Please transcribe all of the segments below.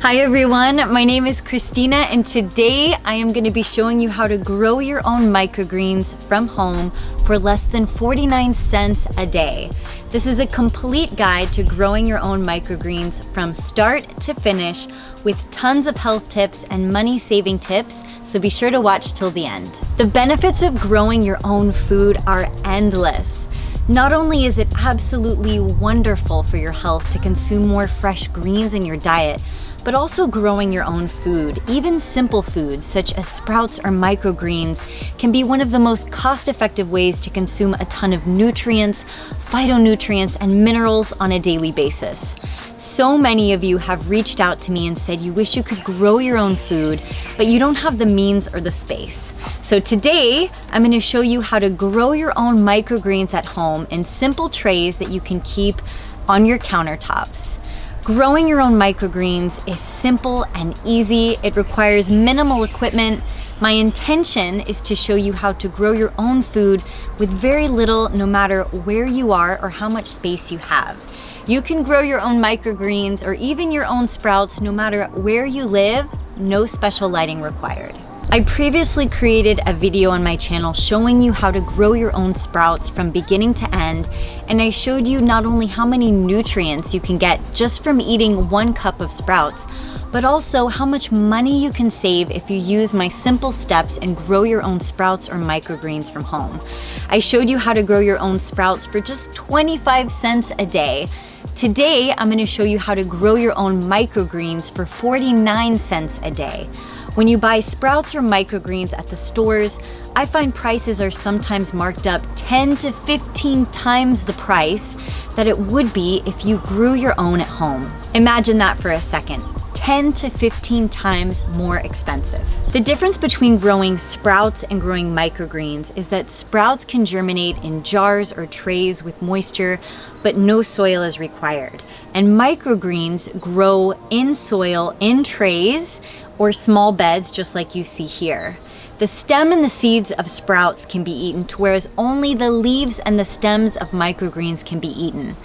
Hi everyone, my name is Christina and today I am going to be showing you how to grow your own microgreens from home for less than 49 cents a day. This is a complete guide to growing your own microgreens from start to finish with tons of health tips and money saving tips, so be sure to watch till the end. The benefits of growing your own food are endless. Not only is it absolutely wonderful for your health to consume more fresh greens in your diet, but also growing your own food, even simple foods such as sprouts or microgreens, can be one of the most cost-effective ways to consume a ton of nutrients, phytonutrients, and minerals on a daily basis. So many of you have reached out to me and said you wish you could grow your own food, but you don't have the means or the space. So today, I'm going to show you how to grow your own microgreens at home in simple trays that you can keep on your countertops. Growing your own microgreens is simple and easy. It requires minimal equipment. My intention is to show you how to grow your own food with very little, no matter where you are or how much space you have. You can grow your own microgreens or even your own sprouts no matter where you live, no special lighting required. I previously created a video on my channel showing you how to grow your own sprouts from beginning to end, and I showed you not only how many nutrients you can get just from eating 1 cup of sprouts, but also how much money you can save if you use my simple steps and grow your own sprouts or microgreens from home. I showed you how to grow your own sprouts for just 25 cents a day. Today, I'm going to show you how to grow your own microgreens for 49 cents a day. When you buy sprouts or microgreens at the stores, I find prices are sometimes marked up 10 to 15 times the price that it would be if you grew your own at home. Imagine that for a second. 10 to 15 times more expensive. The difference between growing sprouts and growing microgreens is that sprouts can germinate in jars or trays with moisture, but no soil is required. And microgreens grow in soil in trays or small beds just like you see here. The stem and the seeds of sprouts can be eaten, whereas only the leaves and the stems of microgreens can be eaten.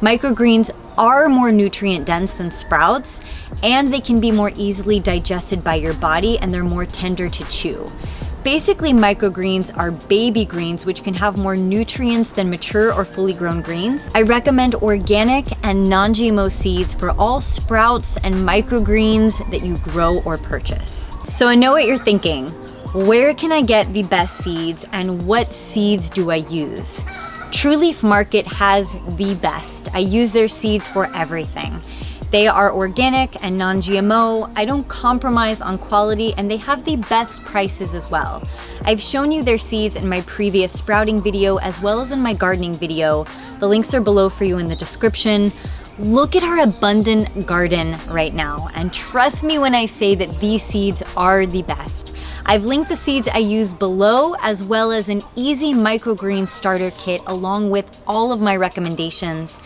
Microgreens are more nutrient dense than sprouts, and they can be more easily digested by your body, and they're more tender to chew. Basically, microgreens are baby greens which can have more nutrients than mature or fully grown greens. I recommend organic and non-GMO seeds for all sprouts and microgreens that you grow or purchase. So I know what you're thinking. Where can I get the best seeds and what seeds do I use? True Leaf Market has the best. I use their seeds for everything. They are organic and non-GMO. I don't compromise on quality, and they have the best prices as well. I've shown you their seeds in my previous sprouting video as well as in my gardening video. The links are below for you in the description. Look at our abundant garden right now, and trust me when I say that these seeds are the best. I've linked the seeds I use below, as well as an easy microgreen starter kit along with all of my recommendations.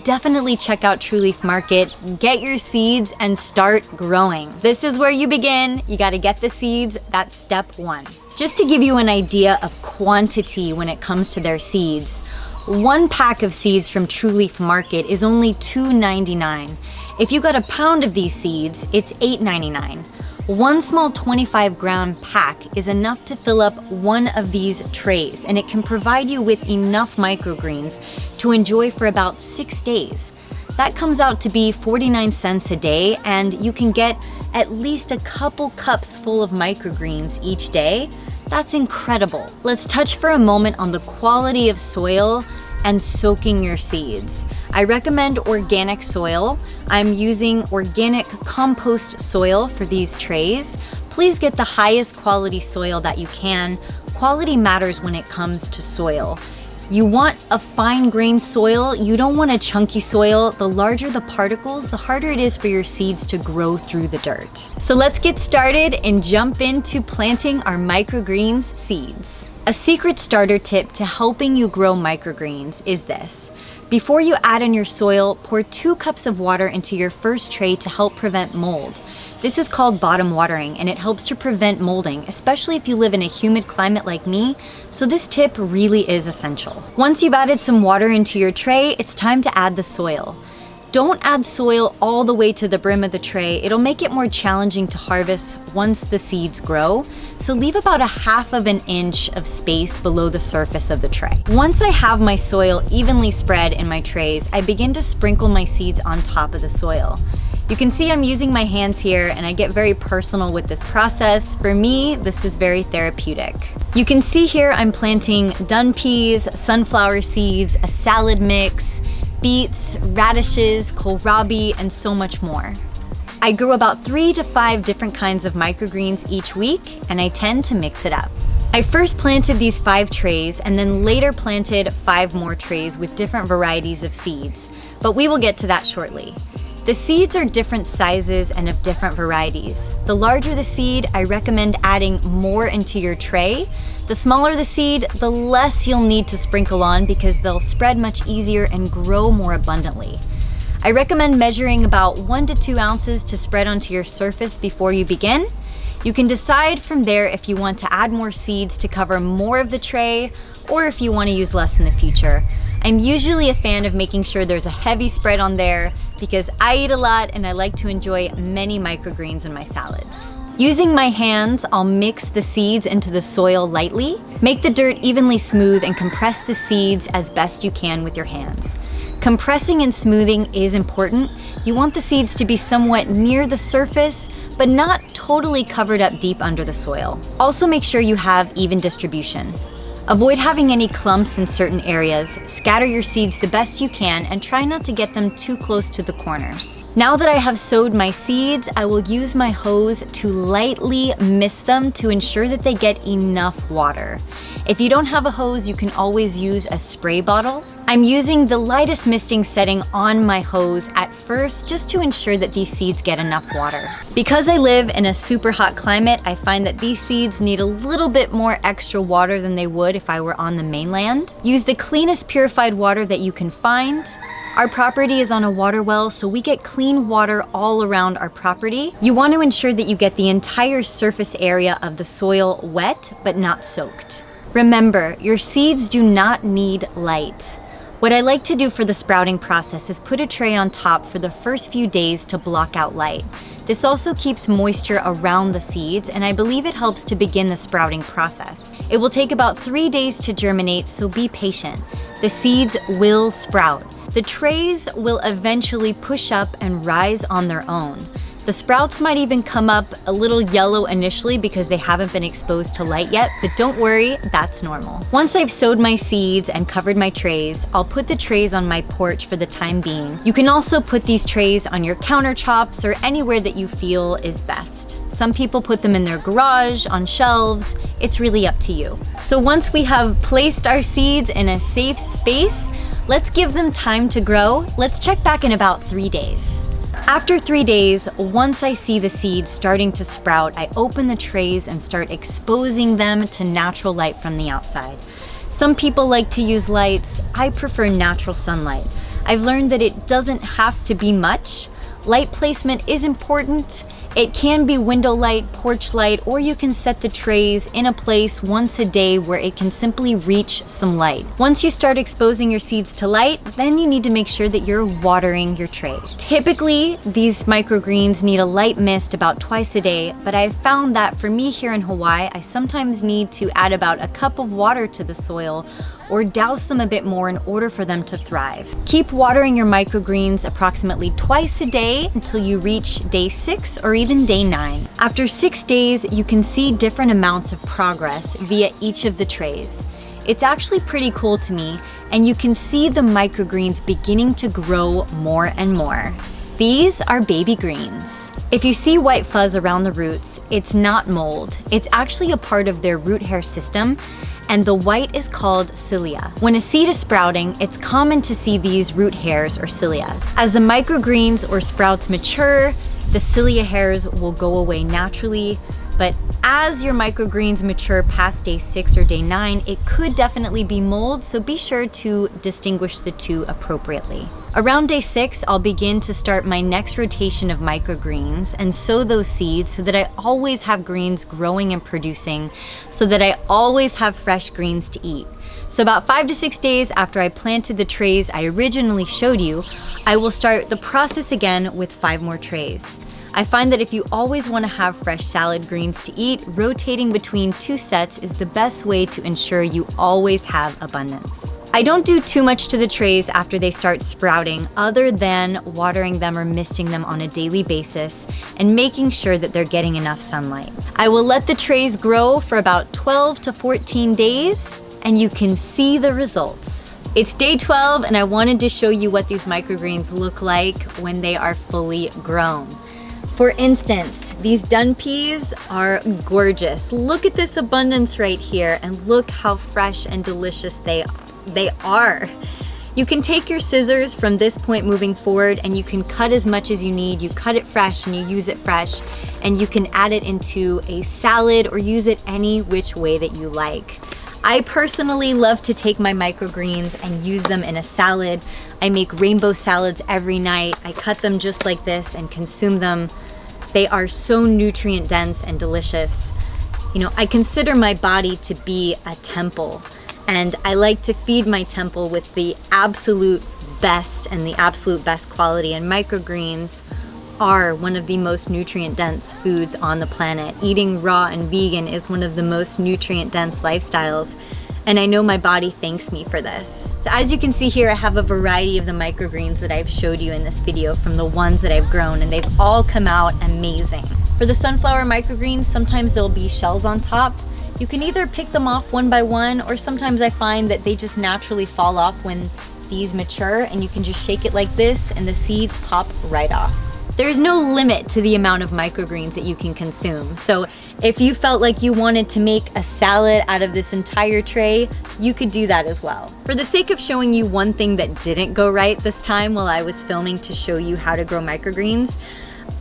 Definitely check out True Leaf Market, get your seeds, and start growing. This is where you begin. You gotta get the seeds, that's step 1. Just to give you an idea of quantity when it comes to their seeds, 1 pack of seeds from True Leaf Market is only $2.99. If you got a pound of these seeds, it's $8.99. 1 small 25-gram pack is enough to fill up 1 of these trays, and it can provide you with enough microgreens to enjoy for about 6 days. That comes out to be 49 cents a day, and you can get at least a couple cups full of microgreens each day. That's incredible. Let's touch for a moment on the quality of soil and soaking your seeds. I recommend organic soil. I'm using organic compost soil for these trays. Please get the highest quality soil that you can. Quality matters when it comes to soil. You want a fine-grained soil. You don't want a chunky soil. The larger the particles, the harder it is for your seeds to grow through the dirt. So let's get started and jump into planting our microgreens seeds. A secret starter tip to helping you grow microgreens is this. Before you add in your soil, pour 2 cups of water into your first tray to help prevent mold. This is called bottom watering, and it helps to prevent molding, especially if you live in a humid climate like me, so this tip really is essential. Once you've added some water into your tray, it's time to add the soil. Don't add soil all the way to the brim of the tray. It'll make it more challenging to harvest once the seeds grow. So leave about 1/2 inch of space below the surface of the tray. Once I have my soil evenly spread in my trays, I begin to sprinkle my seeds on top of the soil. You can see I'm using my hands here, and I get very personal with this process. For me, this is very therapeutic. You can see here I'm planting dun peas, sunflower seeds, a salad mix, beets, radishes, kohlrabi, and so much more. I grow about 3 to 5 different kinds of microgreens each week, and I tend to mix it up. I first planted these 5 trays and then later planted 5 more trays with different varieties of seeds, but we will get to that shortly. The seeds are different sizes and of different varieties. The larger the seed, I recommend adding more into your tray. The smaller the seed, the less you'll need to sprinkle on because they'll spread much easier and grow more abundantly. I recommend measuring about 1 to 2 ounces to spread onto your surface before you begin. You can decide from there if you want to add more seeds to cover more of the tray or if you want to use less in the future. I'm usually a fan of making sure there's a heavy spread on there because I eat a lot and I like to enjoy many microgreens in my salads. Using my hands, I'll mix the seeds into the soil lightly. Make the dirt evenly smooth and compress the seeds as best you can with your hands. Compressing and smoothing is important. You want the seeds to be somewhat near the surface, but not totally covered up deep under the soil. Also make sure you have even distribution. Avoid having any clumps in certain areas. Scatter your seeds the best you can and try not to get them too close to the corners. Now that I have sowed my seeds, I will use my hose to lightly mist them to ensure that they get enough water. If you don't have a hose, you can always use a spray bottle. I'm using the lightest misting setting on my hose at first just to ensure that these seeds get enough water. Because I live in a super hot climate, I find that these seeds need a little bit more extra water than they would if I were on the mainland. Use the cleanest purified water that you can find. Our property is on a water well, so we get clean water all around our property. You want to ensure that you get the entire surface area of the soil wet, but not soaked. Remember, your seeds do not need light. What I like to do for the sprouting process is put a tray on top for the first few days to block out light. This also keeps moisture around the seeds, and I believe it helps to begin the sprouting process. It will take about 3 days to germinate, so be patient. The seeds will sprout. The trays will eventually push up and rise on their own. The sprouts might even come up a little yellow initially because they haven't been exposed to light yet, but don't worry, that's normal. Once I've sowed my seeds and covered my trays, I'll put the trays on my porch for the time being. You can also put these trays on your countertops or anywhere that you feel is best. Some people put them in their garage, on shelves. It's really up to you. So once we have placed our seeds in a safe space, let's give them time to grow. Let's check back in about 3 days. After 3 days, once I see the seeds starting to sprout, I open the trays and start exposing them to natural light from the outside. Some people like to use lights. I prefer natural sunlight. I've learned that it doesn't have to be much. Light placement is important. It can be window light, porch light, or you can set the trays in a place once a day where it can simply reach some light. Once you start exposing your seeds to light, then you need to make sure that you're watering your tray. Typically, these microgreens need a light mist about twice a day, but I've found that for me here in Hawaii, I sometimes need to add about a cup of water to the soil or douse them a bit more in order for them to thrive. Keep watering your microgreens approximately twice a day until you reach day 6 or even day 9. After 6 days, you can see different amounts of progress via each of the trays. It's actually pretty cool to me, and you can see the microgreens beginning to grow more and more. These are baby greens. If you see white fuzz around the roots, it's not mold. It's actually a part of their root hair system, and the white is called cilia. When a seed is sprouting, it's common to see these root hairs or cilia. As the microgreens or sprouts mature, the cilia hairs will go away naturally, but as your microgreens mature past day 6 or day 9, it could definitely be mold, so be sure to distinguish the two appropriately. Around day 6, I'll begin to start my next rotation of microgreens and sow those seeds so that I always have greens growing and producing, so that I always have fresh greens to eat. So about 5 to 6 days after I planted the trays I originally showed you, I will start the process again with 5 more trays. I find that if you always want to have fresh salad greens to eat, rotating between 2 sets is the best way to ensure you always have abundance. I don't do too much to the trays after they start sprouting other than watering them or misting them on a daily basis and making sure that they're getting enough sunlight. I will let the trays grow for about 12 to 14 days and you can see the results. It's day 12 and I wanted to show you what these microgreens look like when they are fully grown. For instance, these dun peas are gorgeous. Look at this abundance right here and look how fresh and delicious they are. You can take your scissors from this point moving forward and you can cut as much as you need. You cut it fresh and you use it fresh and you can add it into a salad or use it any which way that you like. I personally love to take my microgreens and use them in a salad. I make rainbow salads every night. I cut them just like this and consume them. They are so nutrient dense and delicious. You know, I consider my body to be a temple and I like to feed my temple with the absolute best and the absolute best quality, and microgreens are one of the most nutrient dense foods on the planet. Eating raw and vegan is one of the most nutrient dense lifestyles, and I know my body thanks me for this. So as you can see here, I have a variety of the microgreens that I've showed you in this video from the ones that I've grown, and they've all come out amazing. For the sunflower microgreens, sometimes there'll be shells on top. You can either pick them off one by one, or sometimes I find that they just naturally fall off when these mature, and you can just shake it like this and the seeds pop right off. There's no limit to the amount of microgreens that you can consume. So if you felt like you wanted to make a salad out of this entire tray, you could do that as well. For the sake of showing you one thing that didn't go right this time while I was filming to show you how to grow microgreens,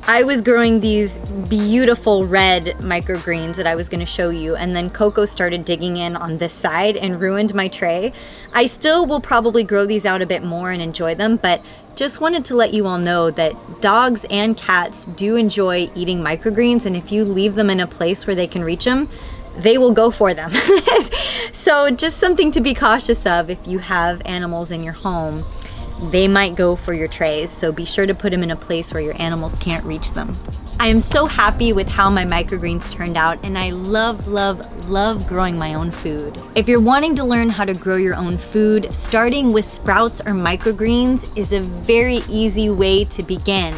I was growing these beautiful red microgreens that I was going to show you, and then Coco started digging in on this side and ruined my tray. I still will probably grow these out a bit more and enjoy them, but just wanted to let you all know that dogs and cats do enjoy eating microgreens, and if you leave them in a place where they can reach them, they will go for them. So just something to be cautious of if you have animals in your home. They might go for your trays, so be sure to put them in a place where your animals can't reach them. I am so happy with how my microgreens turned out, and I love, love, love growing my own food. If you're wanting to learn how to grow your own food, starting with sprouts or microgreens is a very easy way to begin,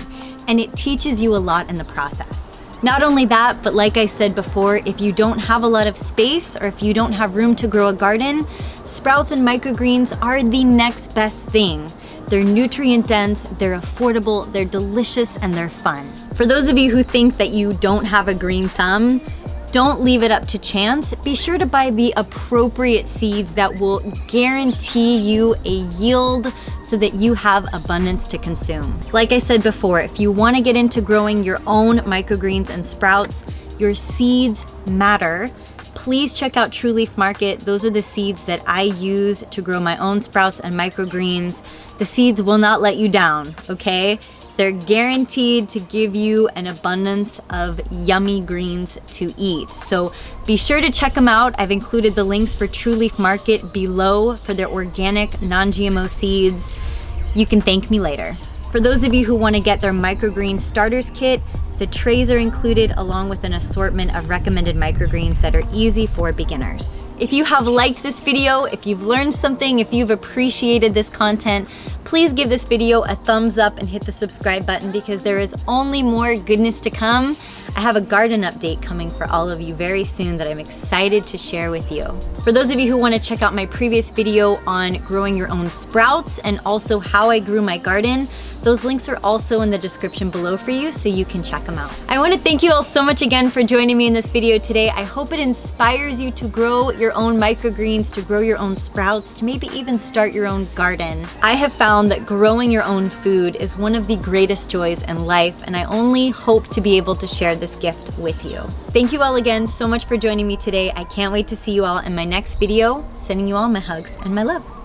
and it teaches you a lot in the process. Not only that, but like I said before, if you don't have a lot of space or if you don't have room to grow a garden, sprouts and microgreens are the next best thing. They're nutrient dense, they're affordable, they're delicious, and they're fun. For those of you who think that you don't have a green thumb, don't leave it up to chance. Be sure to buy the appropriate seeds that will guarantee you a yield so that you have abundance to consume. Like I said before, if you want to get into growing your own microgreens and sprouts, your seeds matter. Please check out True Leaf Market. Those are the seeds that I use to grow my own sprouts and microgreens. The seeds will not let you down, okay? They're guaranteed to give you an abundance of yummy greens to eat. So be sure to check them out. I've included the links for True Leaf Market below for their organic, non-GMO seeds. You can thank me later. For those of you who want to get their microgreen starters kit, the trays are included along with an assortment of recommended microgreens that are easy for beginners. If you have liked this video, if you've learned something, if you've appreciated this content, please give this video a thumbs up and hit the subscribe button because there is only more goodness to come. I have a garden update coming for all of you very soon that I'm excited to share with you. For those of you who want to check out my previous video on growing your own sprouts and also how I grew my garden, those links are also in the description below for you so you can check them out. I want to thank you all so much again for joining me in this video today. I hope it inspires you to grow your own microgreens, to grow your own sprouts, to maybe even start your own garden. I have found that growing your own food is one of the greatest joys in life, and I only hope to be able to share this gift with you. Thank you all again so much for joining me today. I can't wait to see you all in my next video. Sending you all my hugs and my love.